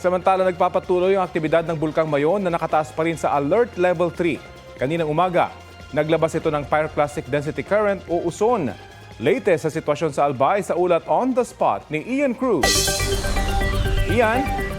Samantala, nagpapatuloy ang aktibidad ng Bulkang Mayon na nakataas pa rin sa Alert Level 3. Kaninang umaga, naglabas ito ng Pyroclastic Density Current o USON. Latest sa sitwasyon sa Albay sa ulat on the spot ni Ian Cruz. Ian?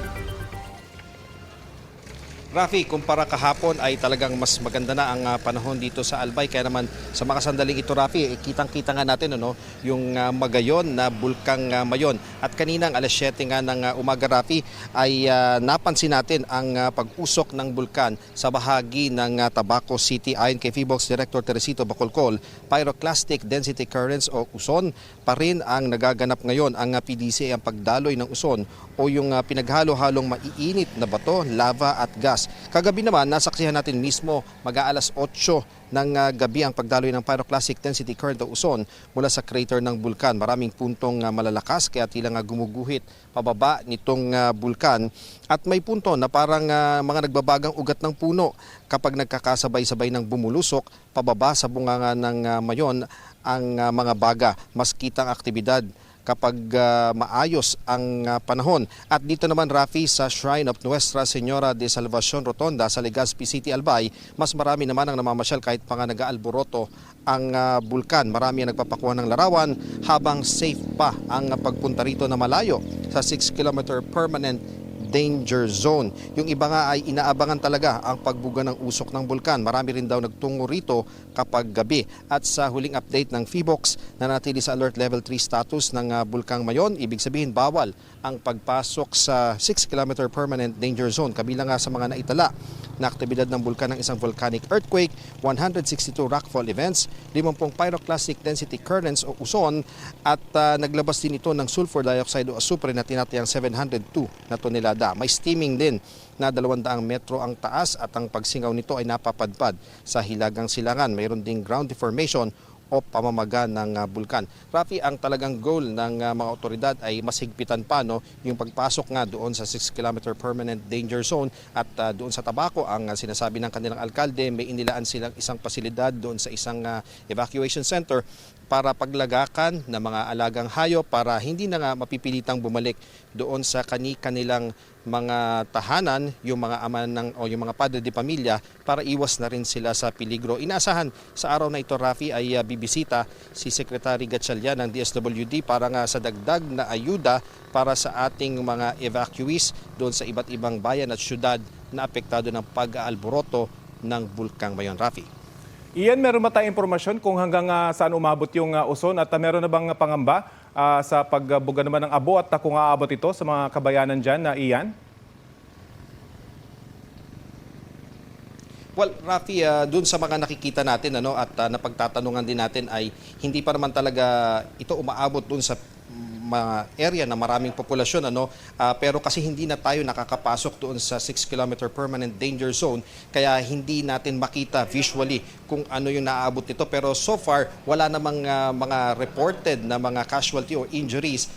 Rafi, kumpara kahapon ay talagang mas maganda na ang panahon dito sa Albay. Kaya naman sa mga sandaling ito, Rafi, kitang-kita nga natin yung magayon na Bulkang Mayon. At kaninang alas 7 nga ng umaga, Rafi, ay napansin natin ang pag-usok ng bulkan sa bahagi ng Tabaco City. Ayon kay PHIVOLCS Director Teresito Bacolcol, Pyroclastic Density Currents o USON pa rin ang nagaganap ngayon. Ang PDCA ang pagdaloy ng USON o yung pinaghalo-halong maiinit na bato, lava at gas. Kagabi naman, nasaksihan natin mismo mag-aalas 8 ng gabi ang pagdaloy ng Pyroclastic Density Current o USON mula sa crater ng bulkan. Maraming puntong malalakas kaya tila gumuguhit pababa nitong bulkan. At may punto na parang mga nagbabagang ugat ng puno kapag nagkakasabay-sabay ng bumulusok pababa sa bunganga ng Mayon ang mga baga. Mas kitang aktibidad kapag maayos ang panahon. At dito naman, Rafi, sa Shrine of Nuestra Señora de Salvacion Rotonda sa Legazpi City, Albay, mas marami naman ang namamasyal kahit pa nga nag-aalboroto ang bulkan. Marami ang nagpapakuha ng larawan habang safe pa ang pagpunta rito na malayo sa 6-kilometer permanent danger zone. Yung iba nga ay inaabangan talaga ang pagbuga ng usok ng bulkan. Marami rin daw nagtungo rito kapag gabi. At sa huling update ng PHIVOLCS na natili sa Alert Level 3 status ng Bulkang Mayon, ibig sabihin bawal ang pagpasok sa 6-kilometer permanent danger zone. Kabilang nga sa mga naitala na aktibidad ng bulkan ng isang volcanic earthquake, 162 rockfall events, 50 pyroclastic density currents o USON at naglabas din ito ng sulfur dioxide o azufre na tinatayang 702 na tonelada. May steaming din na 200 metro ang taas at ang pagsingaw nito ay napapadpad sa Hilagang Silangan. Mayroon ding ground deformation o pamamaga ng bulkan. Rafi, ang talagang goal ng mga otoridad ay masigpitan pa yung pagpasok nga doon sa 6-kilometer permanent danger zone at doon sa Tabaco, ang sinasabi ng kanilang alkalde, may inilaan silang isang pasilidad doon sa isang evacuation center para paglagakan ng mga alagang hayop para hindi na nga mapipilitang bumalik doon sa kanilang mga tahanan, yung mga ama o yung mga padre de pamilya para iwas na rin sila sa peligro. Inaasahan sa araw na ito, Rafi, ay bibisita si Secretary Gatchalian ng DSWD para nga sa dagdag na ayuda para sa ating mga evacuees doon sa iba't ibang bayan at syudad na apektado ng pag-aalboroto ng Bulkang Mayon. Rafi. Ian, meron ba tayong impormasyon kung hanggang saan umabot yung USON at meron na bang pangamba sa pagbuga naman ng abo at kung aabot ito sa mga kabayanan dyan, Ian? Well, Rafi, dun sa mga nakikita natin at napagtatanungan din natin ay hindi pa naman talaga ito umaabot dun sa mga area na maraming populasyon pero kasi hindi na tayo nakakapasok doon sa 6-kilometer permanent danger zone kaya hindi natin makita visually kung ano yung naaabot nito, pero so far wala namang mga reported na mga casualty or injuries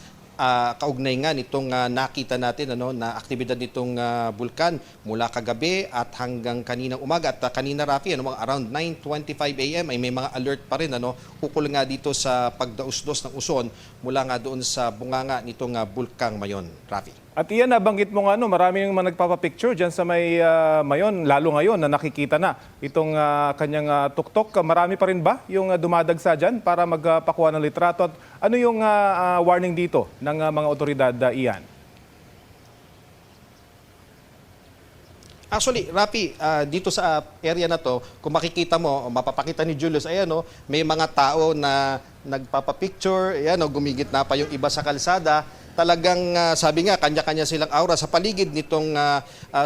kaugnay nga nitong nakita natin na aktibidad nitong bulkan mula kagabi at hanggang kaninang umaga at kanina, Rafi, mga around 9:25 AM ay may mga alert pa rin ukol nga dito sa pagdausdos ng USON mula nga doon sa bunganga nitong Bulkang Mayon, Rafi. At Ian, nabanggit mo nga maraming mga nagpapapicture dyan sa may Mayon, lalo ngayon na nakikita na itong kanyang tuktok. Marami pa rin ba yung dumadagsa dyan para magpakuha ng litrato? At ano yung warning dito ng mga otoridad, Ian? Actually, Rafi, dito sa area na to, kung makikita mo, mapapakita ni Julius, may mga tao na nagpapapicture, gumigit na pa yung iba sa kalsada. Talagang sabi nga, kanya-kanya silang aura sa paligid nitong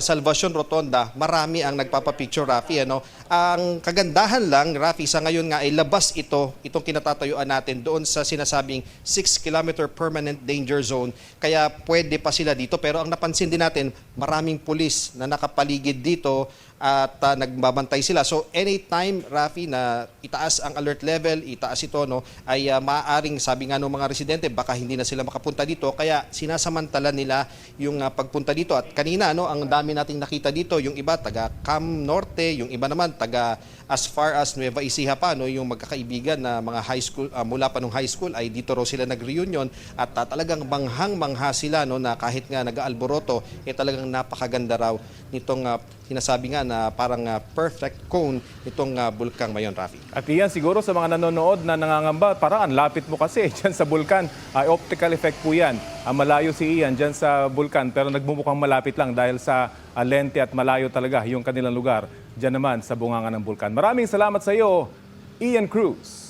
Salvacion Rotonda. Marami ang nagpapapicture, Rafi. Ang kagandahan lang, Rafi, sa ngayon nga ay labas itong kinatatayuan natin doon sa sinasabing 6-kilometer permanent danger zone. Kaya pwede pa sila dito. Pero ang napansin din natin, maraming pulis na nakapaligid dito at nagbabantay sila. So anytime, Rafi, na itaas ang alert level, itaas ito, ay maaaring, sabi nga ng mga residente, baka hindi na sila makapunta dito kaya sinasamantala nila yung pagpunta dito. At kanina ang dami nating nakita dito, yung iba taga Cam Norte, yung iba naman taga as far as Nueva Ecija pa, yung magkakaibigan na mga high school, mula pa nung high school ay dito raw sila nag-reunion at talagang manghang-mangha sila na kahit nga nag-aalboroto, talagang napakaganda raw nitong sinasabi nga na parang perfect cone nitong bulkang Mayon, Rafi. At iyan siguro sa mga nanonood na nangangamba, parang ang lapit mo kasi dyan sa bulkan. Optical effect po yan. Malayo si Ian dyan sa bulkan pero nagmumukhang malapit lang dahil sa lente at malayo talaga yung kanilang lugar dyan naman sa bunganga ng bulkan. Maraming salamat sa iyo, Ian Cruz.